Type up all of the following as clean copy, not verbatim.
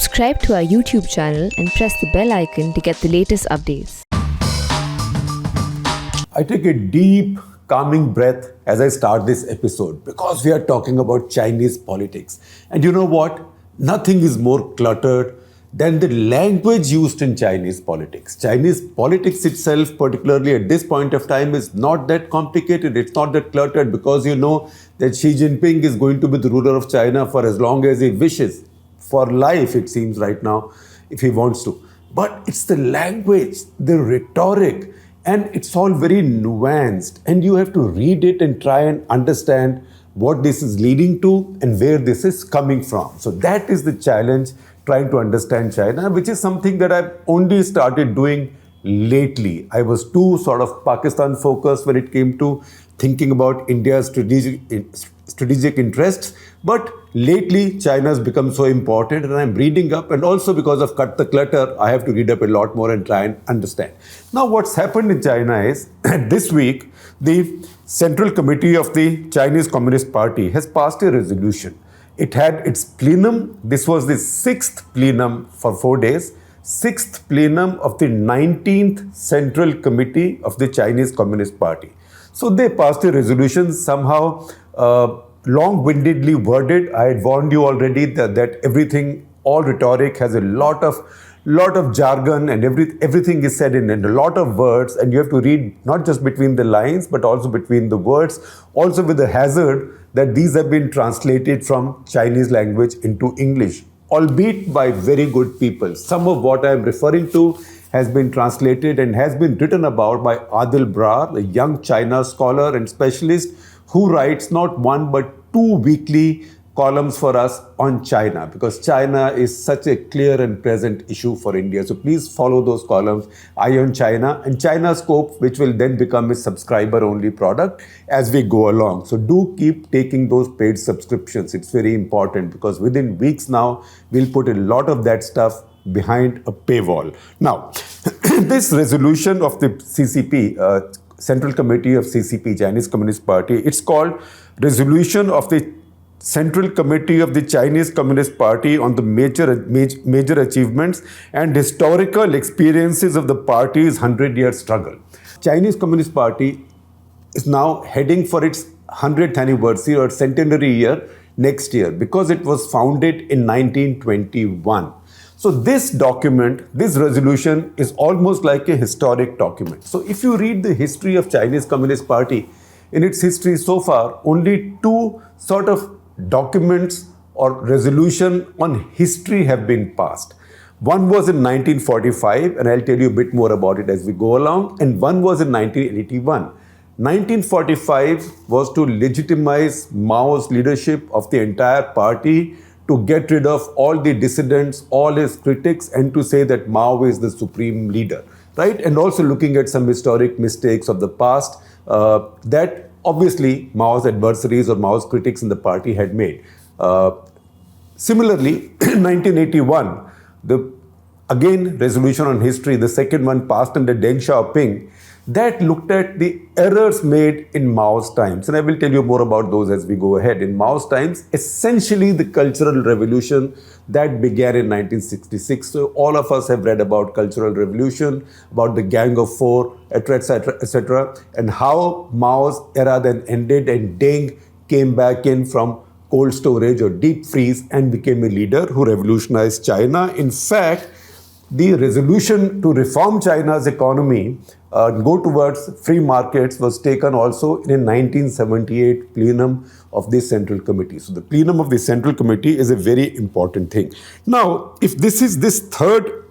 Subscribe to our YouTube channel and press the bell icon to get the latest updates. I take a deep, calming breath as I start this episode because we are talking about Chinese politics. And you know what? Nothing is more cluttered than the language used in Chinese politics. Chinese politics itself, particularly at this point of time, is not that complicated. It's not that cluttered because you know that Xi Jinping is going to be the ruler of China for as long as he wishes. For life, it seems right now, if he wants to. But it's the language, the rhetoric, and it's all very nuanced. And you have to read it and try and understand what this is leading to and where this is coming from. So that is the challenge, trying to understand China, which is something that I've only started doing lately. I was too sort of Pakistan focused when it came to thinking about India's strategic interests. But lately, China has become so important and I'm reading up, and also because of Cut the Clutter, I have to read up a lot more and try and understand. Now, what's happened in China is this week, the Central Committee of the Chinese Communist Party has passed a resolution. It had its plenum. This was the 6th plenum for 4 days. 6th plenum of the 19th Central Committee of the Chinese Communist Party. So they passed a resolution somehow long-windedly worded. I had warned you already that everything, all rhetoric has a lot of jargon, and everything is said in a lot of words, and you have to read not just between the lines but also between the words, also with the hazard that these have been translated from Chinese language into English, albeit by very good people. Some of what I am referring to has been translated and has been written about by Adil Brar, a young China scholar and specialist who writes not one but 2 weekly columns for us on China, because China is such a clear and present issue for India. So please follow those columns, Eye on China and China Scope, which will then become a subscriber-only product as we go along. So do keep taking those paid subscriptions. It's very important because within weeks now, we'll put a lot of that stuff behind a paywall. Now, this resolution of the CCP, Central Committee of CCP, Chinese Communist Party, it's called Resolution of the Central Committee of the Chinese Communist Party on the major achievements and historical experiences of the party's 100-year struggle. Chinese Communist Party is now heading for its 100th anniversary or centenary year next year because it was founded in 1921. So this document, this resolution is almost like a historic document. So if you read the history of Chinese Communist Party, in its history so far, only 2 sort of documents or resolution on history have been passed. One was in 1945, and I'll tell you a bit more about it as we go along, and one was in 1981. 1945 was to legitimize Mao's leadership of the entire party, to get rid of all the dissidents, all his critics, and to say that Mao is the supreme leader, right? And also looking at some historic mistakes of the past that obviously Mao's adversaries or Mao's critics in the party had made. Similarly, 1981, the again resolution on history, the second one passed under Deng Xiaoping, that looked at the errors made in Mao's times. And I will tell you more about those as we go ahead. In Mao's times, essentially the Cultural Revolution that began in 1966. So all of us have read about Cultural Revolution, about the Gang of Four, etc., etc., and how Mao's era then ended and Deng came back in from cold storage or deep freeze and became a leader who revolutionized China. In fact, the resolution to reform China's economy, go towards free markets, was taken also in a 1978 plenum of the Central Committee. So the plenum of the Central Committee is a very important thing. Now, if this is this third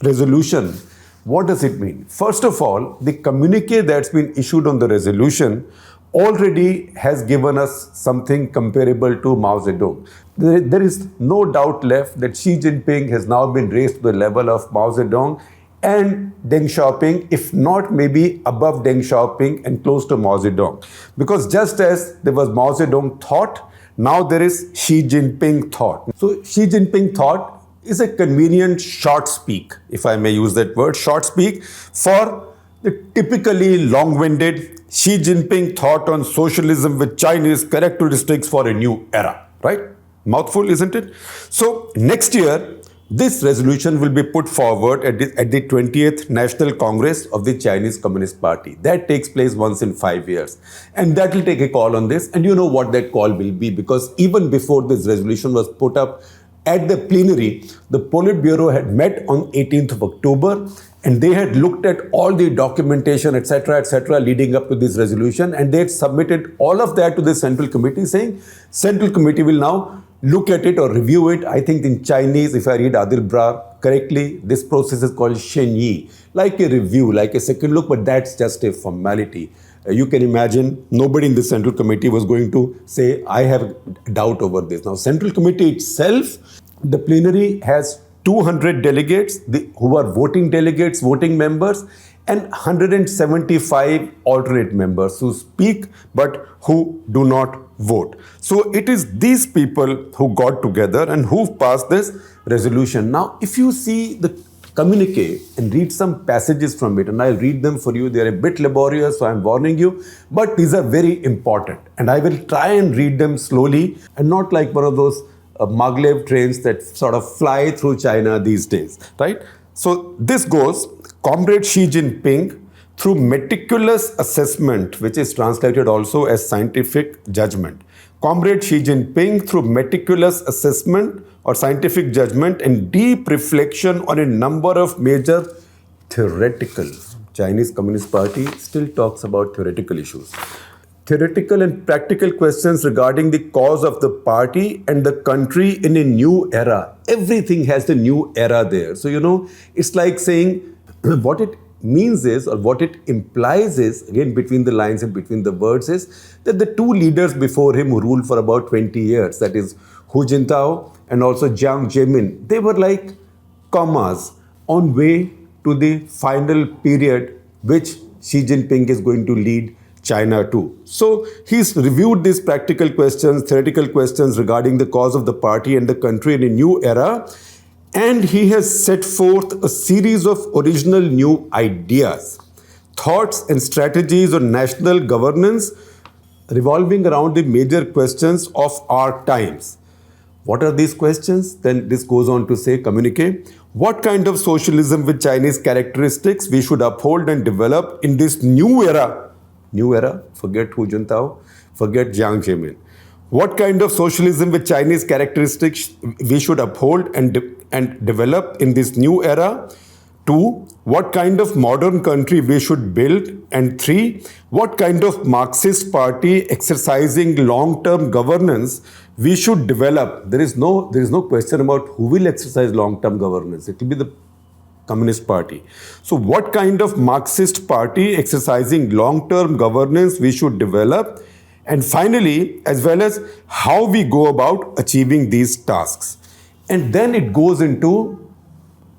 resolution, what does it mean? First of all, the communique that's been issued on the resolution already has given us something comparable to Mao Zedong. There is no doubt left that Xi Jinping has now been raised to the level of Mao Zedong and Deng Xiaoping, if not maybe above Deng Xiaoping and close to Mao Zedong. Because just as there was Mao Zedong thought, now there is Xi Jinping thought. So Xi Jinping thought is a convenient short speak, if I may use that word, short speak, for the typically long-winded Xi Jinping thought on socialism with Chinese characteristics for a new era, right? Mouthful, isn't it? So next year, this resolution will be put forward at the 20th National Congress of the Chinese Communist Party. That takes place once in 5 years. And that will take a call on this. And you know what that call will be, because even before this resolution was put up at the plenary, the Politburo had met on 18th of October, and they had looked at all the documentation, etc., leading up to this resolution, and they had submitted all of that to the Central Committee, saying Central Committee will now look at it or review it. I think in Chinese, if I read Adil Brar correctly, this process is called Shenyi, like a review, like a second look, but that's just a formality. You can imagine nobody in the Central Committee was going to say, I have doubt over this. Now, Central Committee itself, the plenary has 200 delegates who are voting delegates, voting members, and 175 alternate members who speak but who do not vote. So it is these people who got together and who passed this resolution. Now, if you see the communique and read some passages from it, and I'll read them for you. They're a bit laborious, so I'm warning you, but these are very important. And I will try and read them slowly and not like one of those maglev trains that sort of fly through China these days, right? So this goes, Comrade Xi Jinping, through meticulous assessment, which is translated also as scientific judgment. Comrade Xi Jinping, through meticulous assessment or scientific judgment and deep reflection on a number of major theoretical, Chinese Communist Party still talks about theoretical issues, theoretical and practical questions regarding the cause of the party and the country in a new era. Everything has the new era there. So, you know, it's like saying what it means is, or what it implies is, again between the lines and between the words, is that the two leaders before him who ruled for about 20 years, that is Hu Jintao and also Jiang Zemin, they were like commas on way to the final period which Xi Jinping is going to lead China to. So he's reviewed these practical questions, theoretical questions regarding the cause of the party and the country in a new era, and he has set forth a series of original new ideas, thoughts and strategies on national governance revolving around the major questions of our times. What are these questions? Then this goes on to say, communique, what kind of socialism with Chinese characteristics we should uphold and develop in this new era? New era, forget Hu Jintao, forget Jiang Zemin. What kind of socialism with Chinese characteristics we should uphold and develop in this new era? 2. What kind of modern country we should build? And 3. What kind of Marxist party exercising long-term governance we should develop? There is no question about who will exercise long-term governance. It will be the Communist Party. So what kind of Marxist party exercising long-term governance we should develop? And finally, as well as how we go about achieving these tasks. And then it goes into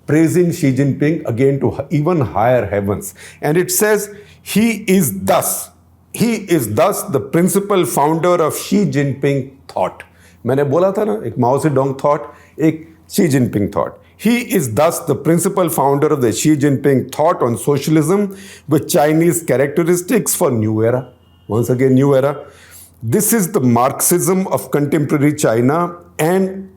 praising Xi Jinping again to even higher heavens. And it says, he is thus the principal founder of Xi Jinping thought. मैंने बोला था ना, एक Mao Zedong thought, एक Xi Jinping thought. He is thus the principal founder of the Xi Jinping thought on socialism with Chinese characteristics for new era. Once again, new era. This is the Marxism of contemporary China and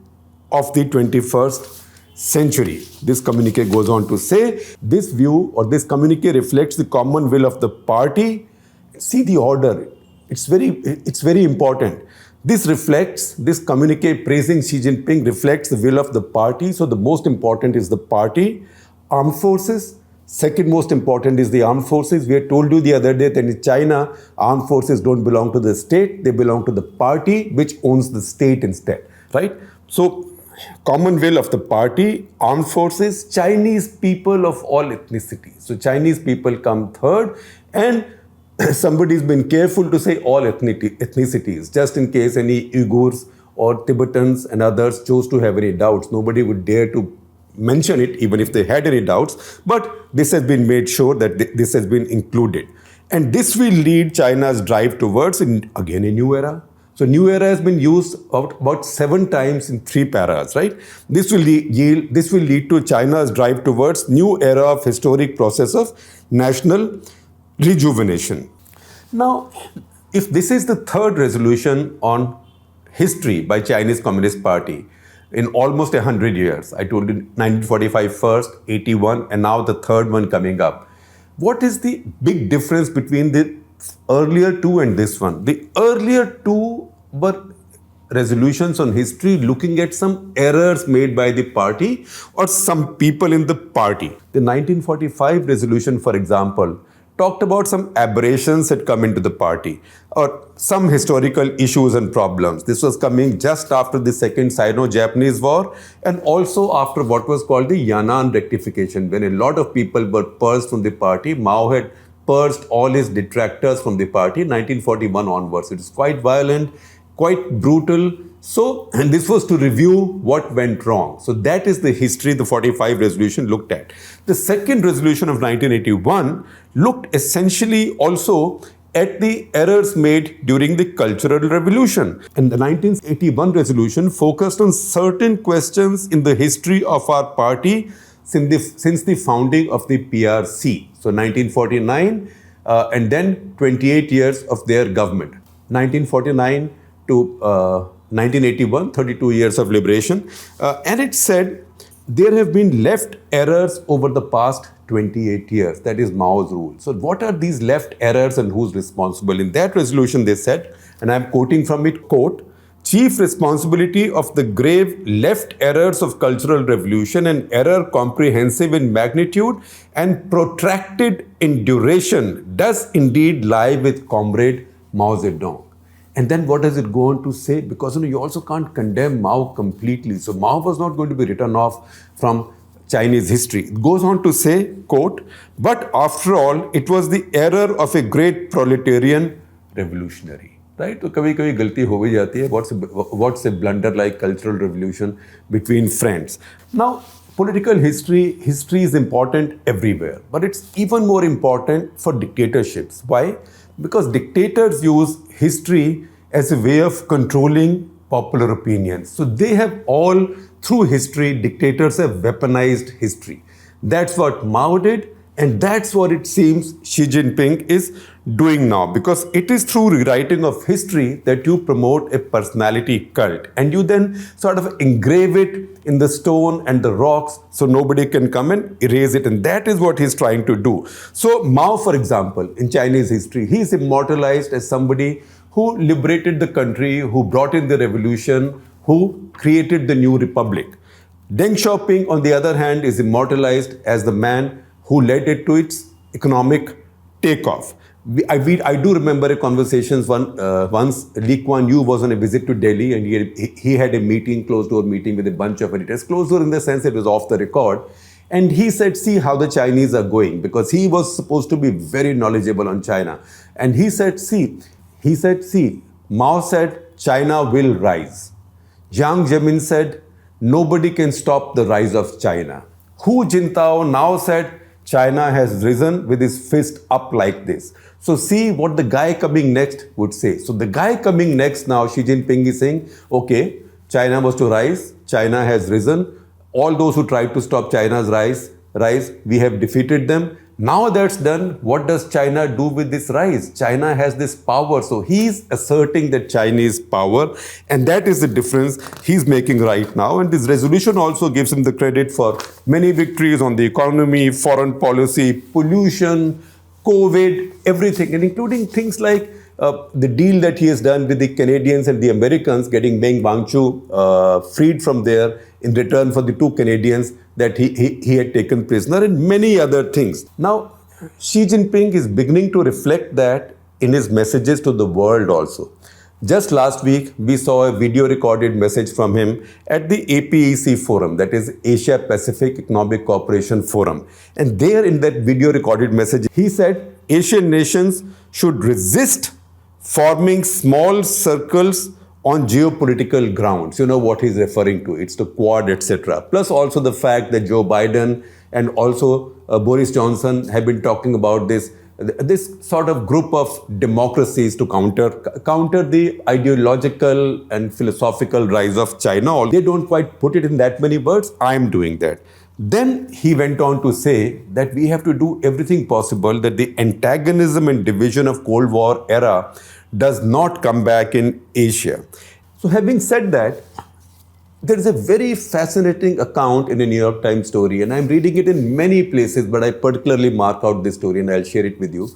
of the 21st century. This communique goes on to say, this view or this communique reflects the common will of the party. See the order. It's very important. This communique praising Xi Jinping reflects the will of the party. So the most important is the party, armed forces. Second most important is the armed forces. We had told you the other day that in China, armed forces don't belong to the state. They belong to the party, which owns the state instead, right? So common will of the party, armed forces, Chinese people of all ethnicities. So Chinese people come third, and somebody's been careful to say all ethnicities, just in case any Uyghurs or Tibetans and others chose to have any doubts. Nobody would dare to mention it, even if they had any doubts. But this has been made sure that this has been included. And this will lead China's drive towards, again, a new era. So new era has been used about 7 times in 3 paras, right? This will lead to China's drive towards new era of historic process of national rejuvenation. Now, if this is the third resolution on history by Chinese Communist Party in almost 100 years. I told you 1945 first, 81, and now the third one coming up. What is the big difference between the earlier two and this one? The earlier two were resolutions on history looking at some errors made by the party or some people in the party. The 1945 resolution, for example, talked about some aberrations that come into the party or some historical issues and problems. This was coming just after the Second Sino-Japanese War and also after what was called the Yan'an rectification, when a lot of people were purged from the party. Mao had purged all his detractors from the party 1941 onwards. It is quite violent, quite brutal. So, and this was to review what went wrong. So that is the history the 45 resolution looked at. The second resolution of 1981 looked essentially also at the errors made during the Cultural Revolution. And the 1981 resolution focused on certain questions in the history of our party since the founding of the PRC. So 1949 and then 28 years of their government. 1949 to 1981, 32 years of liberation. And it said there have been left errors over the past 28 years. That is Mao's rule. So what are these left errors and who's responsible? In that resolution they said, and I'm quoting from it, quote, chief responsibility of the grave left errors of Cultural Revolution and error comprehensive in magnitude and protracted in duration does indeed lie with Comrade Mao Zedong. And then what does it go on to say? Because you also can't condemn Mao completely. So Mao was not going to be written off from Chinese history. It goes on to say, quote, but after all, it was the error of a great proletarian revolutionary. Right? तो कभी कभी गलती हो भी जाती है. What's a blunder like Cultural Revolution between friends? Now, political history is important everywhere. But it's even more important for dictatorships. Why? Because dictators use history as a way of controlling popular opinion. So they have all, through history, dictators have weaponized history. That's what Mao did, and that's what it seems Xi Jinping is doing now, because it is through rewriting of history that you promote a personality cult and you then sort of engrave it in the stone and the rocks so nobody can come and erase it, and that is what he's trying to do. So Mao, for example, in Chinese history, he is immortalized as somebody who liberated the country, who brought in the revolution, who created the new republic. Deng Xiaoping, on the other hand, is immortalized as the man who led it to its economic takeoff. I do remember a conversation once Lee Kuan Yew was on a visit to Delhi and he had a meeting, closed door meeting with a bunch of editors. Closed door in the sense it was off the record. And he said, see how the Chinese are going, because he was supposed to be very knowledgeable on China. And he said, see, Mao said, China will rise. Jiang Zemin said, nobody can stop the rise of China. Hu Jintao now said, China has risen with his fist up like this. So see what the guy coming next would say. So the guy coming next now, Xi Jinping is saying, okay, China was to rise, China has risen. All those who tried to stop China's rise, we have defeated them. Now that's done, what does China do with this rise? China has this power. So he's asserting that Chinese power, and that is the difference he's making right now. And this resolution also gives him the credit for many victories on the economy, foreign policy, pollution, COVID, everything, and including things like the deal that he has done with the Canadians and the Americans, getting Meng Wanzhou freed from there in return for the 2 Canadians that he had taken prisoner, and many other things. Now, Xi Jinping is beginning to reflect that in his messages to the world also. Just last week, we saw a video recorded message from him at the APEC forum, that is Asia Pacific Economic Cooperation Forum. And there in that video recorded message, he said Asian nations should resist forming small circles on geopolitical grounds. You know what he's referring to. It's the Quad, etc. Plus also the fact that Joe Biden and also Boris Johnson have been talking about this sort of group of democracies to counter the ideological and philosophical rise of China. They don't quite put it in that many words. I'm doing that. Then he went on to say that we have to do everything possible that the antagonism and division of Cold War era does not come back in Asia. So having said that, there is a very fascinating account in a New York Times story, and I'm reading it in many places, but I particularly mark out this story and I'll share it with you,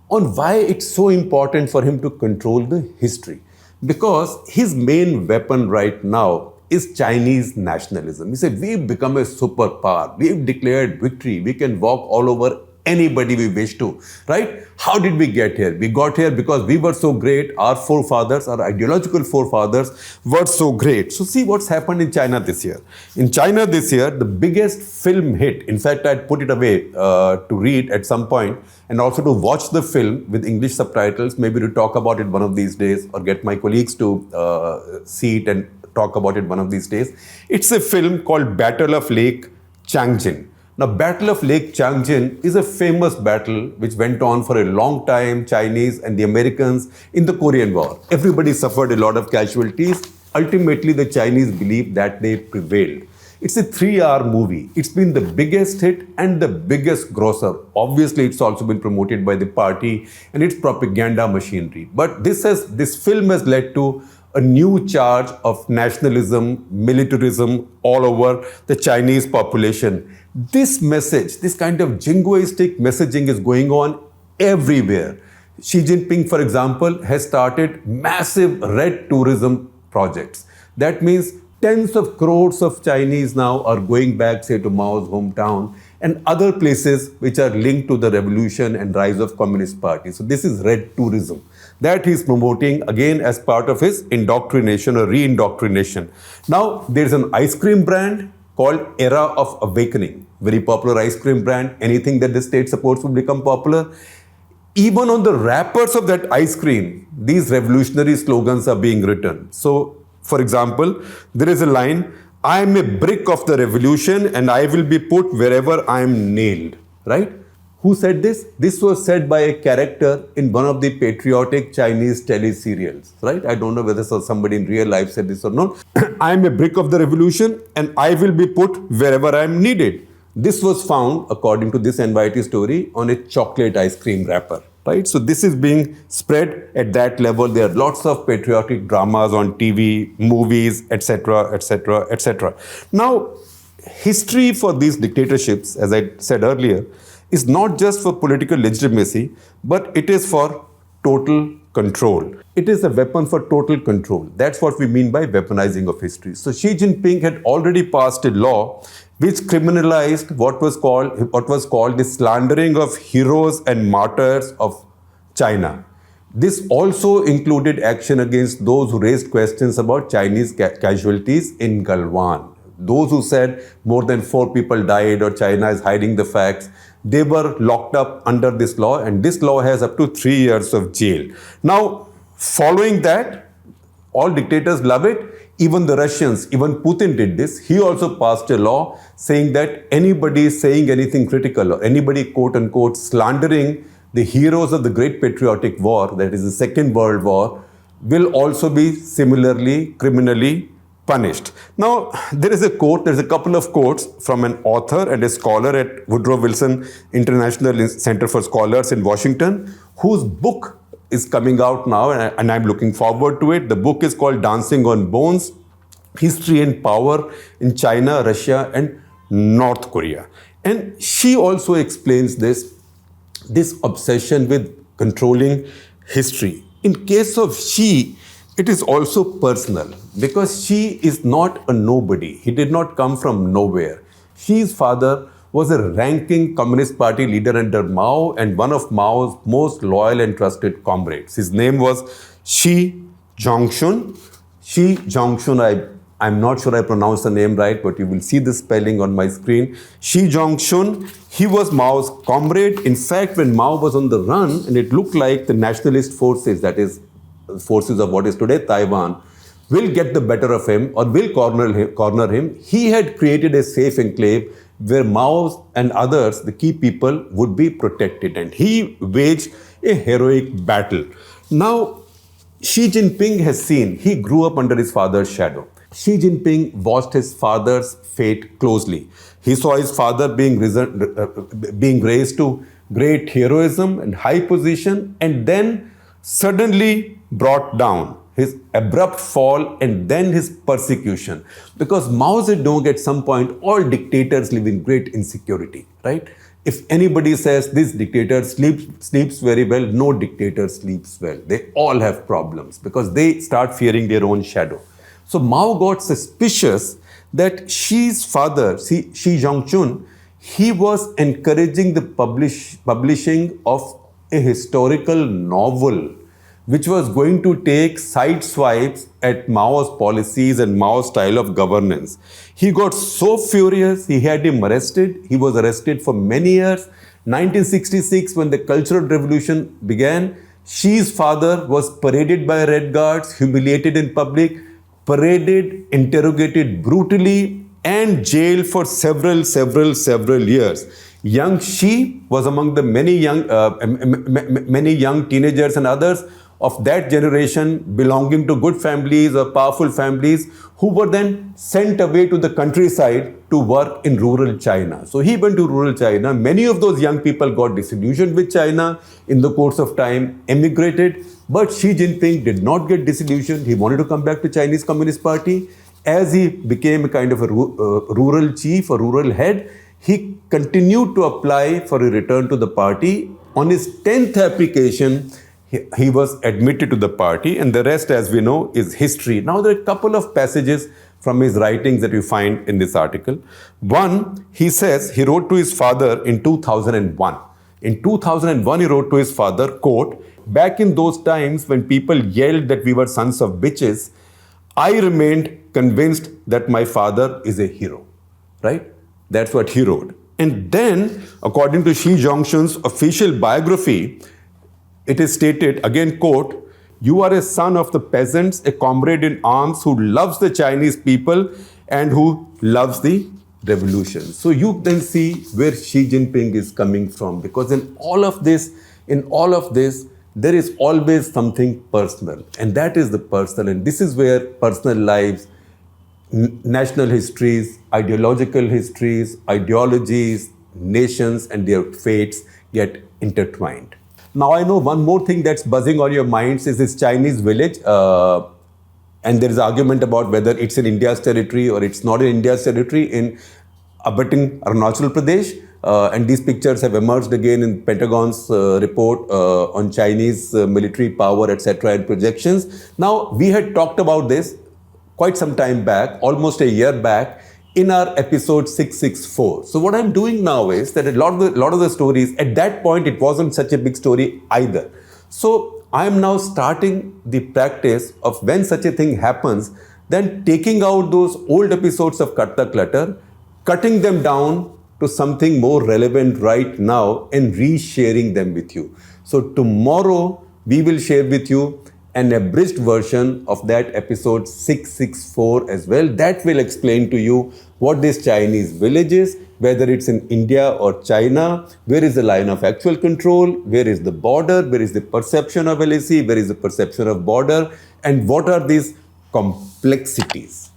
on why it's so important for him to control the history. Because his main weapon right now is Chinese nationalism. He said, we've become a superpower. We've declared victory. We can walk all over anybody we wish to, right? How did we get here? We got here because we were so great. Our forefathers, our ideological forefathers were so great. So see what's happened in China this year. In China this year, the biggest film hit, in fact, I'd put it away to read at some point and also to watch the film with English subtitles, maybe to talk about it one of these days or get my colleagues to see it and talk about it one of these days. It's a film called Battle of Lake Changjin. Now, Battle of Lake Changjin is a famous battle which went on for a long time, Chinese and the Americans in the Korean War. Everybody suffered a lot of casualties. Ultimately, the Chinese believed that they prevailed. It's a 3-hour movie. It's been the biggest hit and the biggest grosser. Obviously, it's also been promoted by the party and its propaganda machinery. But this film has led to a new charge of nationalism, militarism all over the Chinese population. This message, this kind of jingoistic messaging is going on everywhere. Xi Jinping, for example, has started massive red tourism projects. That means tens of crores of Chinese now are going back, say, to Mao's hometown and other places which are linked to the revolution and rise of Communist Party. So this is red tourism that he's promoting again as part of his indoctrination or re-indoctrination. Now, there's an ice cream brand called Era of Awakening. Very popular ice cream brand. Anything that the state supports will become popular. Even on the wrappers of that ice cream, these revolutionary slogans are being written. So, for example, there is a line, I am a brick of the revolution and I will be put wherever I am nailed, right? Who said this? This was said by a character in one of the patriotic Chinese teleserials, right? I don't know whether somebody in real life said this or not. I am a brick of the revolution and I will be put wherever I am needed. This was found, according to this NYT story, on a chocolate ice cream wrapper, right? So this is being spread at that level. There are lots of patriotic dramas on TV, movies, etc., etc., etc. Now, history for these dictatorships, as I said earlier, is not just for political legitimacy, but it is for total control. It is a weapon for total control. That's what we mean by weaponizing of history. So Xi Jinping had already passed a law which criminalized what was called the slandering of heroes and martyrs of China. This also included action against those who raised questions about Chinese casualties in Galwan. Those who said more than 4 people died or China is hiding the facts, they were locked up under this law, and this law has up to 3 years of jail. Now, following that, all dictators love it. Even the Russians, even Putin did this. He also passed a law saying that anybody saying anything critical or anybody, quote unquote, slandering the heroes of the Great Patriotic War, that is the Second World War, will also be similarly criminally punished. Now, there's a couple of quotes from an author and a scholar at Woodrow Wilson International Center for Scholars in Washington, whose book is coming out now, and I'm looking forward to it. The book is called Dancing on Bones, History and Power in China, Russia, and North Korea. And she also explains this obsession with controlling history. In case of Xi, it is also personal because Xi is not a nobody. He did not come from nowhere. Xi's father was a ranking Communist Party leader under Mao and one of Mao's most loyal and trusted comrades. His name was Xi Zhongxun. Xi Zhongxun, I'm not sure I pronounced the name right, but you will see the spelling on my screen. Xi Zhongxun, he was Mao's comrade. In fact, when Mao was on the run and it looked like the nationalist forces, that is, forces of what is today Taiwan, will get the better of him or will corner him, he had created a safe enclave where Mao and others, the key people, would be protected. And he waged a heroic battle. Now, Xi Jinping has seen, he grew up under his father's shadow. Xi Jinping watched his father's fate closely. He saw his father being raised to great heroism and high position, and then suddenly brought down. his abrupt fall, and then his persecution. Because Mao Zedong at some point, all dictators live in great insecurity, right? If anybody says this dictator sleeps very well, no dictator sleeps well. They all have problems because they start fearing their own shadow. So Mao got suspicious that Xi's father, Xi Zhongchun, he was encouraging the publishing of a historical novel which was going to take side swipes at Mao's policies and Mao's style of governance. He got so furious, he had him arrested. He was arrested for many years. 1966, when the Cultural Revolution began, Xi's father was paraded by Red Guards, humiliated in public, paraded, interrogated brutally, and jailed for several years. Young Xi was among the many young teenagers and others of that generation belonging to good families or powerful families who were then sent away to the countryside to work in rural China. So he went to rural China. Many of those young people got disillusioned with China in the course of time, emigrated. But Xi Jinping did not get disillusioned. He wanted to come back to Chinese Communist Party. As he became a kind of a rural chief, a rural head, he continued to apply for a return to the party. On his 10th application, he was admitted to the party, and the rest, as we know, is history. Now, there are a couple of passages from his writings that you find in this article. One, he says he wrote to his father in 2001. In 2001, he wrote to his father, quote, "Back in those times when people yelled that we were sons of bitches, I remained convinced that my father is a hero." Right? That's what he wrote. And then, according to Xi Zhongchun's official biography, it is stated, again quote, "You are a son of the peasants, a comrade in arms who loves the Chinese people and who loves the revolution." So you then see where Xi Jinping is coming from, because in all of this, there is always something personal, and that is the personal. And this is where personal lives, national histories, ideological histories, ideologies, nations, and their fates get intertwined. Now, I know one more thing that's buzzing on your minds is this Chinese village. And there is argument about whether it's in India's territory or it's not in India's territory in abutting Arunachal Pradesh. And these pictures have emerged again in Pentagon's report on Chinese military power, etc. and projections. Now, we had talked about this quite some time back, almost a year back, in our episode 664. So what I'm doing now is that a lot of the stories, at that point, it wasn't such a big story either. So I am now starting the practice of, when such a thing happens, then taking out those old episodes of Cut the Clutter, cutting them down to something more relevant right now, and resharing them with you. So tomorrow we will share with you an abridged version of that episode 664 as well. That will explain to you what this Chinese village is, whether it's in India or China, where is the line of actual control, where is the border, where is the perception of LAC, where is the perception of border, and what are these complexities.